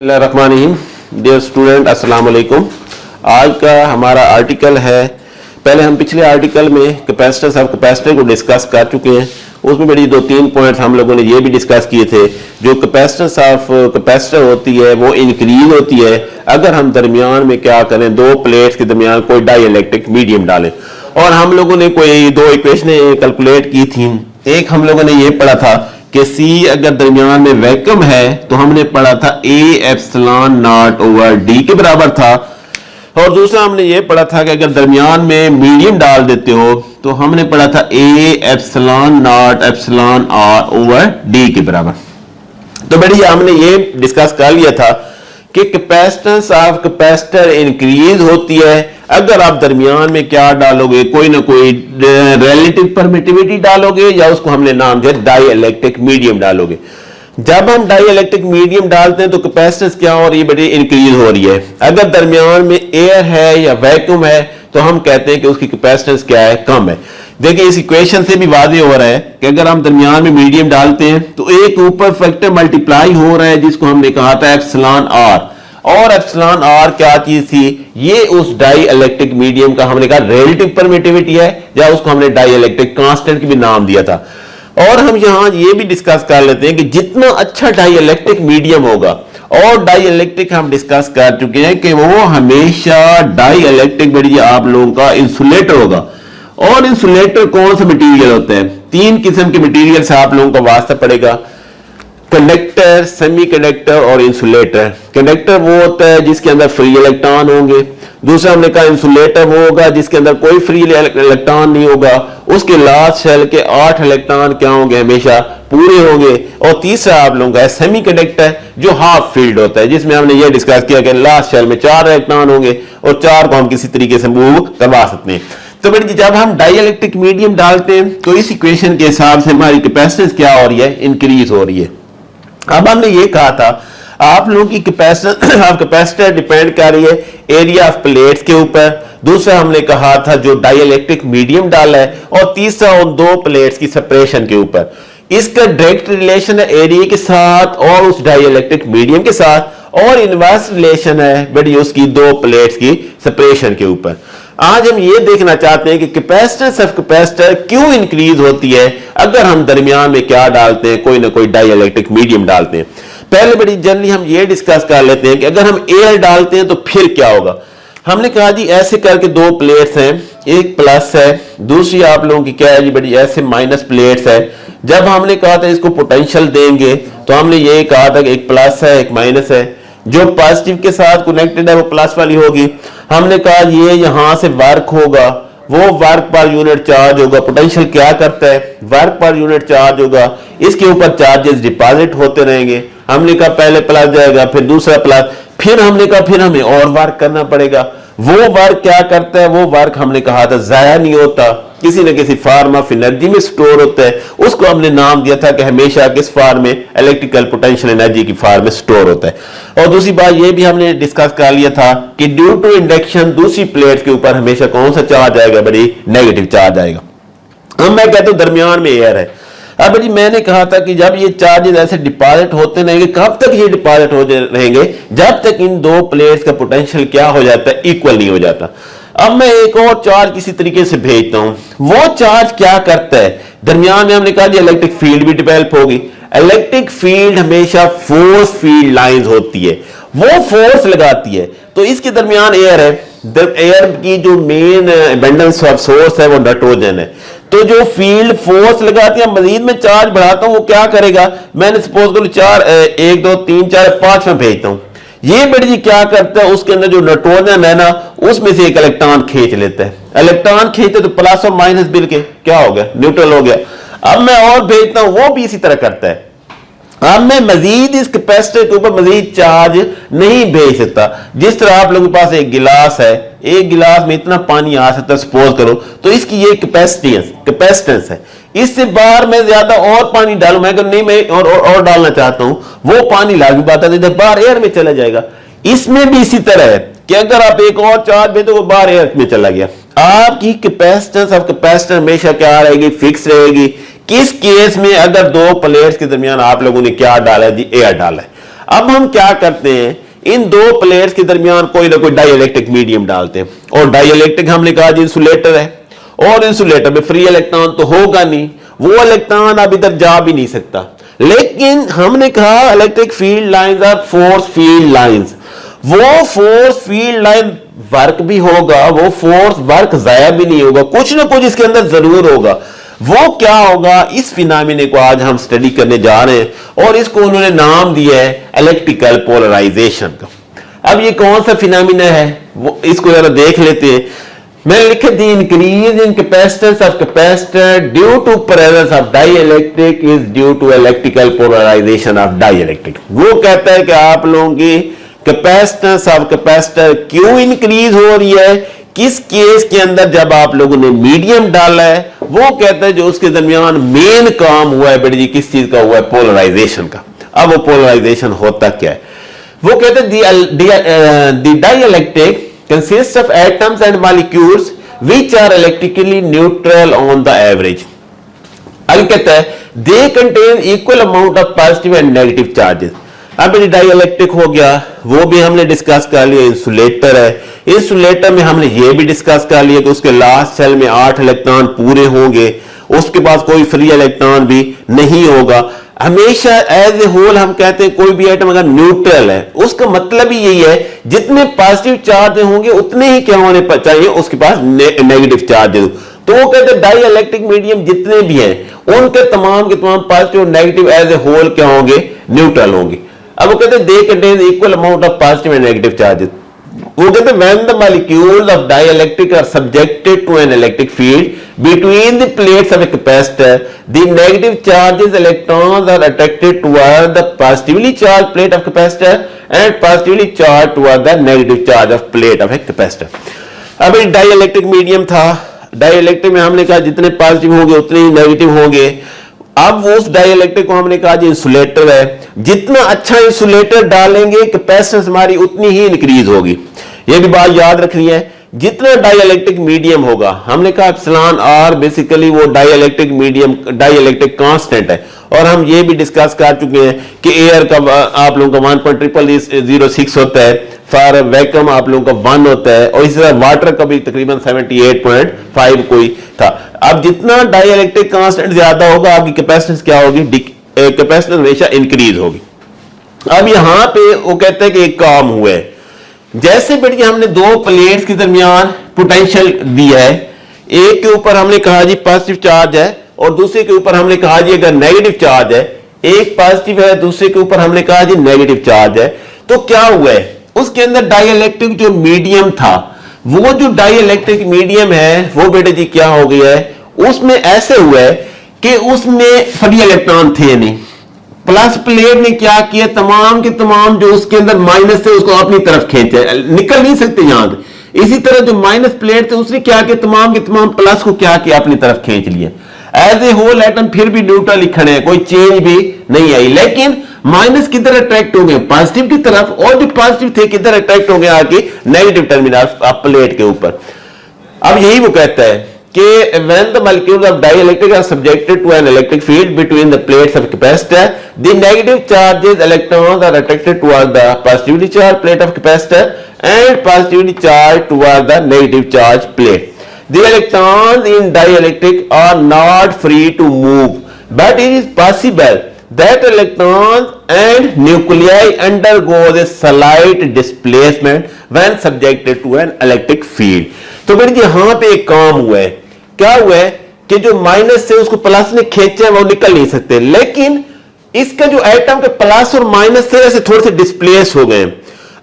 बिस्मिल्लाहिर्रहमानिर्रहीम। Dear student अस्सलाम वालेकुम। आज का हमारा आर्टिकल है, पहले हम पिछले आर्टिकल में कैपेसिटर ऑफ कैपेसिटर को डिस्कस कर चुके हैं। उसमें बड़ी दो तीन पॉइंट्स हम लोगों ने ये भी डिस्कस किए थे। जो कैपेसिटर ऑफ कैपेसिटर होती है वो इंक्रीज होती है अगर हम दरमियान में क्या करें, दो प्लेट्स के दरमियान कोई डाई इलेक्ट्रिक मीडियम डालें। और हम लोगों ने कोई दो इक्वेशनें कैलकुलेट की थी। एक हम लोगों ने ये पढ़ा था कि C अगर दरमियान में वैक्यूम है तो हमने पढ़ा था A epsilon not over D के बराबर था। और दूसरा हमने ये पढ़ा था कि अगर दरमियान में मीडियम डाल देते हो तो हमने पढ़ा था A epsilon not epsilon R over D के बराबर। तो बढ़िया, हमने ये डिस्कस कर लिया था कि कैपेसिटेंस ऑफ कैपेसिटर इंक्रीज होती है अगर आप दरमियान में क्या डालोगे, कोई ना कोई रिलेटिव परमिटिविटी डालोगे या उसको हमने नाम दिया डाई इलेक्ट्रिक मीडियम डालोगे। जब हम डाई इलेक्ट्रिक मीडियम डालते हैं तो कैपेसिटेंस क्या हो रही है, बड़ी इंक्रीज हो रही है। अगर दरमियान में एयर है या वैक्यूम है तो हम कहते हैं कि उसकी कैपेसिटेंस क्या है, कम है। देखिए इस इक्वेशन से भी वादे हो रहा है कि अगर हम दरमियान में मीडियम डालते हैं तो एक ऊपर फैक्टर मल्टीप्लाई हो रहा है जिसको हमने कहा था एप्सिलॉन आर। और एप्सिलॉन आर क्या चीज थी, ये उस डाई इलेक्ट्रिक मीडियम का हमने कहा रिलेटिव परमिटिविटी है, या उसको हमने डाई इलेक्ट्रिक कांस्टेंट की भी नाम दिया था। और हम यहां ये भी डिस्कस कर लेते हैं कि जितना अच्छा डाई इलेक्ट्रिक मीडियम होगा, और डाई इलेक्ट्रिक हम डिस्कस कर चुके हैं कि वो हमेशा डाई इलेक्ट्रिक बढ़िया आप लोगों का इंसुलेटर होगा। और इंसुलेटर कौन सा मटेरियल होता है, तीन किस्म के मटेरियल से आप लोगों का वास्ता पड़ेगा, कंडक्टर, सेमीकंडक्टर और इंसुलेटर। कंडक्टर वो होता है जिसके अंदर फ्री इलेक्ट्रॉन होंगे। दूसरा हमने कहा इंसुलेटर वो होगा जिसके अंदर कोई फ्री इलेक्ट्रॉन नहीं होगा, उसके लास्ट शेल के 8 इलेक्ट्रॉन क्या होंगे, हमेशा पूरे होंगे। और तीसरा आप लोगों का है सेमीकंडक्टर जो हाफ फील्ड होता है, जिसमें हमने ये डिस्कस किया कि लास्ट शेल में 4 इलेक्ट्रॉन होंगे और 4 को हम किसी तरीके से मूव करवा सकते हैं। तो बेटी जब हम डाई इलेक्ट्रिक मीडियम डालते हैं तो इस इक्वेशन के हिसाब से हमारी कैपेसिटेंस क्या हो रही है, इंक्रीज हो रही है। अब हमने ये कहा था आप लोगों की कैपेसिटर डिपेंड कर रही है एरिया ऑफ प्लेट्स के ऊपर। दूसरा हमने कहा था जो डाई इलेक्ट्रिक मीडियम डाला है, और तीसरा उन दो प्लेट्स की सेपरेशन के ऊपर। इसका डायरेक्ट रिलेशन है एरिया के साथ और उस डाई इलेक्ट्रिक मीडियम के साथ, और इनवर्स रिलेशन है बड़ी उसकी दो प्लेट्स की सेपरेशन के ऊपर। आज हम ये देखना चाहते हैं कि कैपेसिटेंस ऑफ कैपेसिटर क्यों इंक्रीज होती है अगर हम दरमियान में क्या डालते हैं, कोई ना कोई डाई इलेक्ट्रिक मीडियम डालते हैं। पहले बड़ी जनरली हम ये डिस्कस कर लेते हैं कि अगर हम एयर डालते हैं तो फिर क्या होगा। हमने कहा जी ऐसे करके दो प्लेट्स हैं, एक प्लस है, दूसरी आप लोगों की क्या है जी बड़ी ऐसे माइनस प्लेट्स है। जब हमने कहा था इसको पोटेंशियल देंगे तो हमने ये कहा था कि एक प्लस है एक माइनस है, जो पॉजिटिव के साथ कनेक्टेड है वो प्लस वाली होगी। हमने कहा ये यहां से वर्क होगा, वो वर्क पर यूनिट चार्ज होगा। पोटेंशियल क्या करता है, वर्क पर यूनिट चार्ज होगा, इसके ऊपर चार्जेस डिपॉजिट होते रहेंगे। हमने कहा पहले प्लस जाएगा फिर दूसरा प्लस, फिर हमने कहा फिर हमें और वर्क करना पड़ेगा। वो वर्क क्या करता है, वो वर्क हमने कहा था जाया नहीं होता, किसी न किसी फॉर्म ऑफ एनर्जी में स्टोर होता है। उसको हमने नाम दिया था कि हमेशा किस फॉर्म में, इलेक्ट्रिकल पोटेंशियल एनर्जी की फॉर्म में स्टोर होता है। और दूसरी बात ये भी हमने डिस्कस कर लिया था कि ड्यू टू इंडक्शन दूसरी प्लेट के ऊपर हमेशा कौन सा चार्ज आएगा, बड़ी नेगेटिव चार्ज आएगा। अब मैं कहता हूं दरमियान में एयर है। अब जी मैंने कहा था कि जब ये चार्जेस ऐसे डिपॉजिट होते रहेंगे, कब तक ये डिपॉजिट हो रहेंगे, जब तक इन दो प्लेट्स का पोटेंशियल क्या हो जाता है, इक्वल नहीं हो जाता। अब मैं एक और चार्ज किसी तरीके से भेजता हूं, वो चार्ज क्या करता है, दरमियान में हमने कहा जी इलेक्ट्रिक फील्ड भी डेवलप होगी। इलेक्ट्रिक फील्ड हमेशा फोर्स फील्ड लाइंस होती है, वो फोर्स लगाती है। तो इसके दरमियान एयर है, एयर की जो मेन एबंडेंस ऑफ सोर्स है वो नाइट्रोजन है। तो जो फील्ड फोर्स लगाती है, मजीद में चार्ज बढ़ाता हूं, वो क्या करेगा, मैंने सपोज करो 4 1 2 3 4 5 में भेजता हूं, ये बेटी जी क्या करता है, उसके अंदर जो नाइट्रोजन है ना उसमें से एक इलेक्ट्रॉन खींच लेता है। इलेक्ट्रॉन खींचते तो प्लस और माइनस बिल के क्या हो गया, न्यूट्रल हो गया। अब मैं और भेजता हूं, वो भी इसी तरह करता है। अब मैं मजीद इस कैपेसिटर के ऊपर मजीद चार्ज नहीं भेज सकता। जिस तरह आप लोगों के पास एक गिलास है, एक गिलास में इतना पानी आ सकता है सपोज करो, तो इसकी ये कैपेसिटेंस है। इससे बाहर मैं ज्यादा और पानी डालूं, मैं नहीं मैं और डालना चाहता हूं, वो पानी लाजमी बात है बाहर एयर में चला जाएगा। इसमें भी इसी तरह है कि अगर आप एक और चार्ज भेजो वो बाहर एयर में चला गया। आपकी कैपेसिटेंस ऑफ कैपेसिटर हमेशा क्या रहेगी, फिक्स रहेगी। किस केस में, अगर दो प्लेट्स के दरमियान आप लोगों ने क्या डाला है जी, एयर डाला है। अब हम क्या करते हैं, इन दो प्लेट्स के दरमियान कोई ना कोई डाइइलेक्ट्रिक मीडियम डालते हैं, और डाइइलेक्ट्रिक हमने कहा जी इंसुलेटर है, और इंसुलेटर में फ्री इलेक्ट्रॉन तो होगा नहीं, वो इलेक्ट्रॉन अब इधर जा भी नहीं सकता। लेकिन हमने कहा electric field lines are force field lines, वो फोर्स फील्ड लाइन वर्क भी होगा, वो फोर्स वर्क जाया भी नहीं होगा, कुछ ना कुछ इसके अंदर जरूर होगा। वो क्या होगा, इस फिनोमेना को आज हम स्टडी करने जा रहे हैं, और इसको उन्होंने नाम दिया है इलेक्ट्रिकल पोलराइजेशन का। अब ये कौन सा फिनोमेना है, वो इसको जरा देख लेते हैं। मैंने लिखा the increase in capacitance of capacitor due to presence of dielectric is due to electrical polarisation of dielectric. वो कहता है कि आप लोगों की कैपेसिटेंस ऑफ कैपेसिटर क्यों इंक्रीज हो रही है, किस केस के अंदर जब आप लोगों ने मीडियम डाला है। वो कहता है जो उसके दरमियान मेन काम हुआ है बेटे जी, किस चीज का हुआ है, पोलराइजेशन का। अब वो पोलराइजेशन होता क्या है, वो कहते हैं the dielectric consists of atoms and molecules which are electrically neutral on the average. आगे कहता है they contain equal amount of positive and negative charges. अब ये डाइइलेक्ट्रिक हो गया, वो भी हमने डिस्कस कर लिया। इंसुलेटर है, इंसुलेटर में हमने ये भी डिस्कस कर लिया कि उसके लास्ट सेल में 8 इलेक्ट्रॉन पूरे होंगे, उसके पास कोई फ्री इलेक्ट्रॉन भी नहीं होगा। हमेशा एज ए होल हम कहते हैं कोई भी आइटम अगर न्यूट्रल है, उसका मतलब ही यही है जितने पॉजिटिव चार्ज होंगे उतने ही क्या होने चाहिए उसके पास नेगेटिव चार्ज। तो वो कहते हैं डाइइलेक्ट्रिक मीडियम जितने भी हैं उनके तमाम के तमाम पॉजिटिव और नेगेटिव एज ए होल क्या होंगे, न्यूट्रल होंगे। अब वो कहते हैं they contain equal amount of positive and negative charges. वो कहते हैं when the molecules of dielectric are subjected to an electric field between the plates of a capacitor, the negative charges electrons are attracted toward the positively charged plate of capacitor and positively charged toward the negative charge of plate of a capacitor. अब ये dielectric medium था, dielectric में हमने कहा जितने positive होंगे उतने ही negative होंगे। अब उस डाइइलेक्ट्रिक को हमने कहा जी इंसुलेटर है, जितना अच्छा इंसुलेटर डालेंगे कैपेसिटेंस हमारी उतनी ही इंक्रीज होगी। ये भी बात याद रखनी है, जितना डाइइलेक्ट्रिक मीडियम होगा, हमने कहा एप्सिलॉन आर बेसिकली वो डाइइलेक्ट्रिक मीडियम डाइइलेक्ट्रिक कांस्टेंट है, और हम ये भी डिस्कस कर चुके हैं कि एयर का आप लोगों का 1.0006 होता है, फॉर वैक्यूम आप लोगों का 1 होता है, और इसी तरह वाटर का भी तकरीबन 78.5 कोई था। अब जितना डाइइलेक्ट्रिक कांस्टेंट ज्यादा होगा आपकी कैपेसिटेंस क्या होगी, कैपेसिटेंस हमेशा इंक्रीज होगी। अब यहां पे वो कहते हैं कि एक काम हुआ है, जैसे बेटी हमने दो प्लेट्स के दरमियान पोटेंशियल दिया है, एक के ऊपर हमने कहा जी पॉजिटिव चार्ज है और दूसरे के ऊपर हमने कहा जी अगर नेगेटिव चार्ज है, एक पॉजिटिव है दूसरे के ऊपर हमने कहा जी नेगेटिव चार्ज है, तो क्या हुआ है उसके अंदर डाइइलेक्ट्रिक जो मीडियम था, वो जो डाइइलेक्ट्रिक मीडियम है वो बेटे जी क्या हो गया है, उसमें ऐसे हुआ है कि उसमें फ्री इलेक्ट्रॉन थे नहीं, प्लस प्लेट ने क्या किया तमाम के तमाम जो उसके अंदर माइनस थे उसको अपनी तरफ खींचे, निकल नहीं सकते यहां से। इसी तरह जो माइनस प्लेट थे उसने क्या किया तमाम के तमाम प्लस को क्या किया अपनी तरफ खींच लिया। एज ए होल एटम फिर भी न्यूट्रल ही खड़े हैं, कोई चेंज भी नहीं आई, लेकिन माइनस किधर अट्रैक्ट हो गए, पॉजिटिव की तरफ, और जो पॉजिटिव थे किधर अट्रैक्ट हो गए आके नेगेटिव टर्मिनल प्लेट के ऊपर। अब यही वो कहता है कि when the molecules of dielectric are subjected to an electric field between the plates of capacitor, the negative charges electrons are attracted toward the positively charged plate of capacitor and positively charged toward the negative charged plate. The electrons in dielectric are not free to move, but it is possible that electrons and nuclei undergo a slight displacement when subjected to an electric field. तो बेटे जी यहां पे एक काम हुआ है, क्या हुआ है कि जो माइनस से उसको प्लस ने खींचा वो निकल नहीं सकते, लेकिन इसका जो एटम के प्लस और माइनस थे ऐसे थोड़े से डिस्प्लेस हो गए।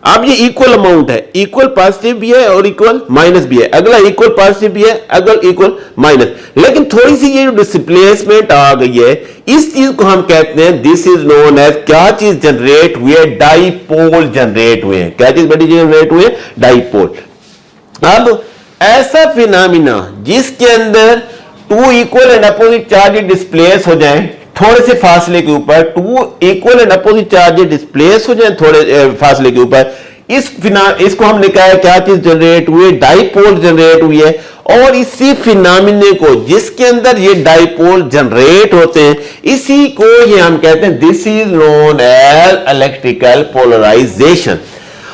अब ये इक्वल अमाउंट है, इक्वल पॉजिटिव भी है और इक्वल माइनस भी है, अगला इक्वल पॉजिटिव भी है, अगला इक्वल माइनस, लेकिन थोड़ी सी ये जो डिस्प्लेसमेंट आ गई है, इस चीज को हम कहते हैं दिस इज नोन एज, क्या चीज जनरेट हुई है, डाइपोल जनरेट हुए हैं। क्या चीज बड़ी जनरेट हुई है, डाइपोल। अब ऐसा फिनोमेना जिसके अंदर two equal and opposite charge displace हो जाएं थोड़े से फासले के ऊपर, two equal and opposite charge displace हो जाएं थोड़े फासले के ऊपर, इसको हमने कहा है क्या चीज जनरेट हुई है, डाइपोल जनरेट हुई है। और इसी फिनोमिना को जिसके अंदर ये डाइपोल जनरेट होते हैं, इसी को ये हम कहते हैं this is known as electrical polarisation.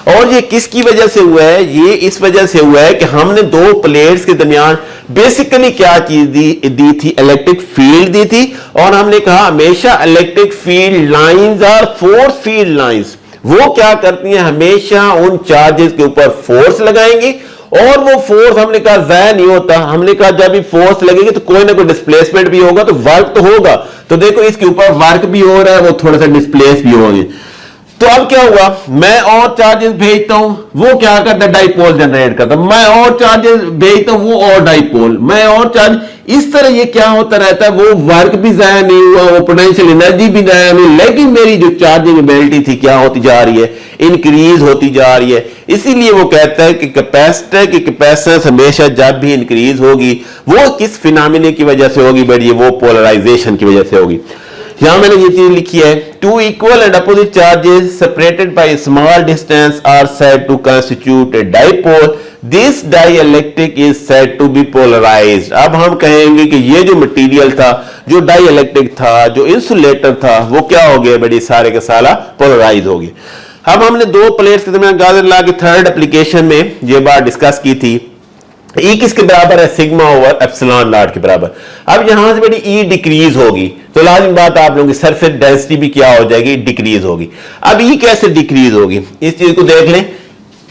और ये किसकी वजह से हुआ है, ये इस वजह से हुआ है कि हमने दो प्लेट्स के दरमियान बेसिकली क्या चीज दी थी, इलेक्ट्रिक फील्ड दी थी। और हमने कहा हमेशा इलेक्ट्रिक फील्ड लाइंस और फोर्स फील्ड लाइंस वो क्या करती हैं, हमेशा उन चार्जेस के ऊपर फोर्स लगाएंगी। और वो फोर्स हमने कहा जाया नहीं होता, हमने कहा जब भी फोर्स लगेगी तो कोई ना कोई डिस्प्लेसमेंट भी होगा, तो वर्क तो होगा। तो देखो इसके ऊपर वर्क भी हो रहा है, वो थोड़ा सा डिस्प्लेस भी होंगे। तो अब क्या हुआ, मैं और चार्जेस भेजता हूं, वो क्या करता है, डाइपोल जनरेट करता। मैं और चार्जेस भेजता हूं, वो और डाइपोल, मैं और चार्ज, इस तरह ये क्या होता रहता है, वो वर्क भी जाया नहीं हुआ, वो पोटेंशियल एनर्जी भी जाया नहीं, लेकिन मेरी जो चार्जिंग एबिलिटी थी क्या होती जा रही है, इंक्रीज होती जा रही है। इसीलिए वो कहता है कि कैपेसिटर की कैपेसिटेंस हमेशा जब भी इंक्रीज होगी वो किस फिनोमिना की वजह से होगी, बढ़िए वो पोलराइजेशन की वजह से होगी। यहां मैंने ये चीज लिखी है, two equal and opposite charges separated by small distance are said to constitute a dipole, this dielectric is said to be polarised. अब हम कहेंगे कि ये जो मटेरियल था, जो डाइइलेक्ट्रिक था, जो इंसुलेटर था, वो क्या हो गया, बड़ी सारे का सारा पोलराइज हो गया। अब हमने दो प्लेट्स के दरमियान गाजर ला के थर्ड एप्लीकेशन में ये बात डिस्कस की थी, ई किसके बराबर है, सिग्मा ओवर एप्सिलॉन नॉट के बराबर। अब यहां से बड़ी ई डिक्रीज होगी, तो लाजिम बात आप लोगों की सरफेस डेंसिटी भी क्या हो जाएगी, डिक्रीज होगी। अब ई कैसे डिक्रीज होगी, इस चीज को देख लें।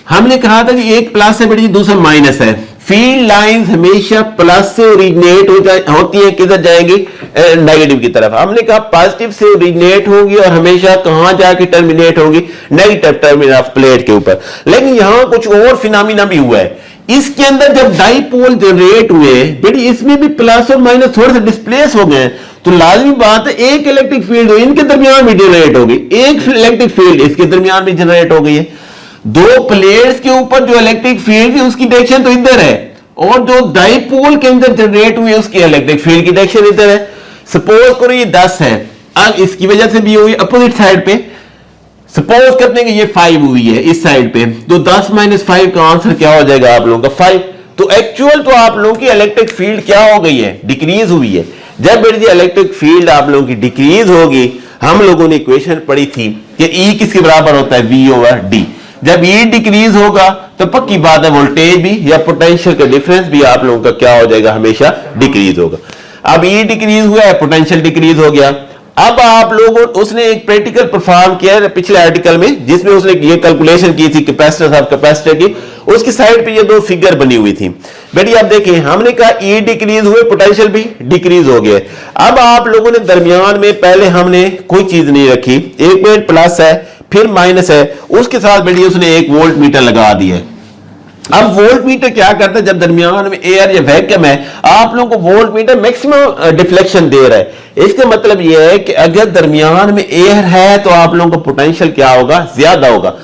हमने कहा था कि एक प्लस है बड़ी, दूसरा माइनस है। फील्ड लाइंस हमेशा प्लस से ओरिजिनेट होती है, किधर जाएंगी, नेगेटिव की तरफ। हमने कहा पॉजिटिव से ओरिजिनेट होगी और हमेशा कहां जाके टर्मिनेट होगी, नेगेटिव टर्मिनल ऑफ प्लेट के ऊपर। लेकिन यहां कुछ और फिनोमिना भी हुआ है, इसके अंदर जब डाइपोल जनरेट हुए बेटी, इसमें भी प्लस और माइनस थोड़े से डिस्प्लेस हो गए, तो लाजमी बात है एक इलेक्ट्रिक फील्ड इनके दरमियान भी जनरेट होगी, एक इलेक्ट्रिक फील्ड इसके दरमियान भी जनरेट हो गई है। दो प्लेट्स के ऊपर जो इलेक्ट्रिक फील्ड है उसकी डायरेक्शन तो इधर है, और जो डाइपोल के अंदर जनरेट हुई उसकी इलेक्ट्रिक फील्ड की डायरेक्शन इधर है। सपोज करो ये 10 है, अब इसकी वजह से भी हुई अपोजिट साइड पे, सपोज करते हैं कि ये 5 हुई है इस साइड पे, तो 10 - 5 का आंसर क्या हो जाएगा आप लोगों का 5। तो एक्चुअल तो आप लोगों की इलेक्ट्रिक फील्ड क्या हो गई है, डिक्रीज हुई है। जब बेटी इलेक्ट्रिक फील्ड आप लोगों की डिक्रीज होगी, हम लोगों ने इक्वेशन पढ़ी थी कि ई किसके बराबर होता है, V ओवर डी। जब ई डिक्रीज होगा तो पक्की बात है वोल्टेज भी या पोटेंशियल का डिफरेंस भी आप लोगों का क्या हो जाएगा, हमेशा डिक्रीज होगा। अब ई डिक्रीज हुआ है, पोटेंशियल डिक्रीज हो गया। अब आप लोगों, उसने एक प्रैक्टिकल परफॉर्म किया है पिछले आर्टिकल में, जिसमें उसने ये कैलकुलेशन की थी कैपेसिटर ऑफ कैपेसिटर की, उसकी साइड पे ये दो फिगर बनी हुई थी बेटी। आप देखिए हमने कहा ई डिक्रीज हुए, पोटेंशियल भी डिक्रीज हो गया। अब आप लोगों ने दरमियान में पहले हमने कोई चीज नहीं रखी, एक मिनट प्लस है फिर माइनस है, उसके साथ बेटी उसने एक वोल्ट मीटर लगा दिया। अब वोल्ट मीटर क्या करता है, जब दरमियान में एयर या वैक्यूम है, आप लोगों को वोल्ट मीटर मैक्सिमम डिफ्लेक्शन दे रहा है। इसका मतलब यह है कि अगर दरमियान में एयर है तो आप लोगों को पोटेंशियल क्या होगा, ज्यादा होगा।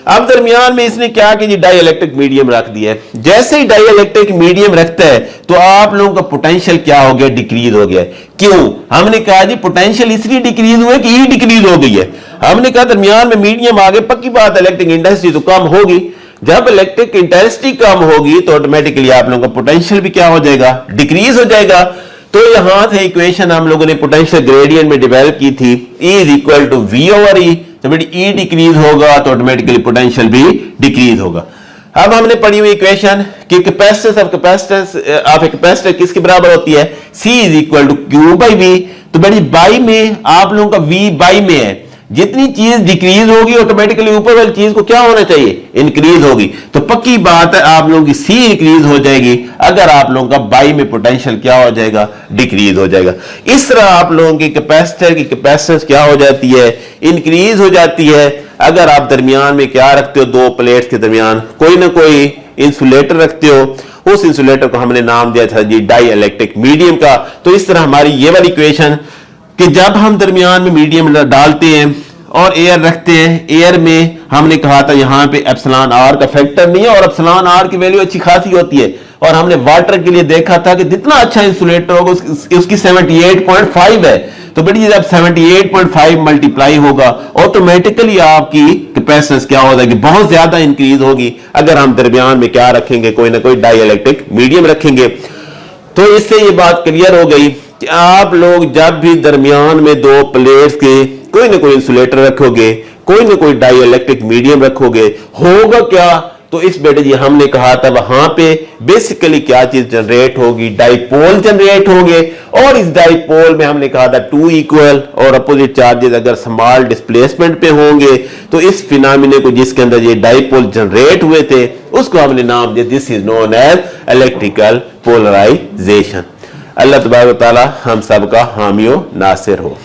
अब दरमियान में इसने क्या कि डाइइलेक्ट्रिक मीडियम रख दिया है। जैसे ही डाइइलेक्ट्रिक मीडियम रखता है तो आप लोगों का पोटेंशियल क्या हो गया, डिक्रीज हो गया। क्यों, हमने कहा जी पोटेंशियल इसलिए डिक्रीज हुआ कि ई डिक्रीज हो गई है। हमने कहा दरमियान में मीडियम आ गए, पक्की बात इलेक्ट्रिक इंटेंसिटी तो कम होगी। जब इलेक्ट्रिक इंटेंसिटी कम होगी तो ऑटोमेटिकली आप लोगों का पोटेंशियल भी क्या हो जाएगा, डिक्रीज हो जाएगा। तो यहां से इक्वेशन हम लोगों ने पोटेंशियल ग्रेडियंट में डेवलप की थी, E is equal to V over E. तो बेटी E डिक्रीज होगा तो ऑटोमेटिकली पोटेंशियल भी डिक्रीज होगा। अब हमने पढ़ी हुई इक्वेशन कि कैपेसिटेंस ऑफ कैपेसिटर किसके बराबर होती है, C is equal to Q by V। तो बेटी बाई में आप लोगों का V बाई में है, जितनी चीज डिक्रीज होगी ऑटोमेटिकली ऊपर वाली चीज को क्या होना चाहिए, इंक्रीज होगी। तो पक्की बात है आप लोगों की सी इंक्रीज हो जाएगी अगर आप लोगों का बाई में पोटेंशियल क्या हो जाएगा, डिक्रीज हो जाएगा। इस तरह आप लोगों की कैपेसिटर की कैपेसिटेंस क्या हो जाती है, इंक्रीज हो जाती है। अगर आप दरमियान में क्या रखते हो, दो प्लेट्स के दरमियान कोई ना कोई इंसुलेटर रखते हो, उस इंसुलेटर को हमने नाम दिया था जी डाई इलेक्ट्रिक मीडियम का। तो इस तरह हमारी ये वाली इक्वेशन कि जब हम दरमियान में मीडियम डालते हैं और एयर रखते हैं, एयर में हमने कहा था यहां पे एप्सिलॉन आर का फैक्टर नहीं है और एप्सिलॉन आर की वैल्यू अच्छी खासी होती है। और हमने वाटर के लिए देखा था कि जितना अच्छा इंसुलेटर होगा उसकी 78.5 है। तो बेटी जब 78.5 मल्टीप्लाई होगा ऑटोमेटिकली आपकी कैपेसिटेंस क्या हो जाएगी, बहुत ज्यादा इंक्रीज होगी। अगर हम दरमियान में क्या रखेंगे, कोई ना कोई डाइइलेक्ट्रिक मीडियम रखेंगे। तो इससे ये बात क्लियर हो गई कि आप लोग जब भी दरमियान में दो प्लेट्स के कोई ना कोई इंसुलेटर रखोगे, कोई ना कोई डाइइलेक्ट्रिक मीडियम रखोगे, होगा क्या, तो इस बेटे जी हमने कहा था वहां पे बेसिकली क्या चीज जनरेट होगी, डाइपोल जनरेट होंगे। और इस डाइपोल में हमने कहा था टू इक्वल और अपोजिट चार्जेस अगर स्मॉल डिस्प्लेसमेंट पे होंगे तो इस फिनोमेना को जिसके अंदर ये डाइपोल जनरेट हुए थे उसको हमने नाम दिया, this is known as electrical polarisation. Allah तबारक व तआला हम सबका हामियो नासिर हो।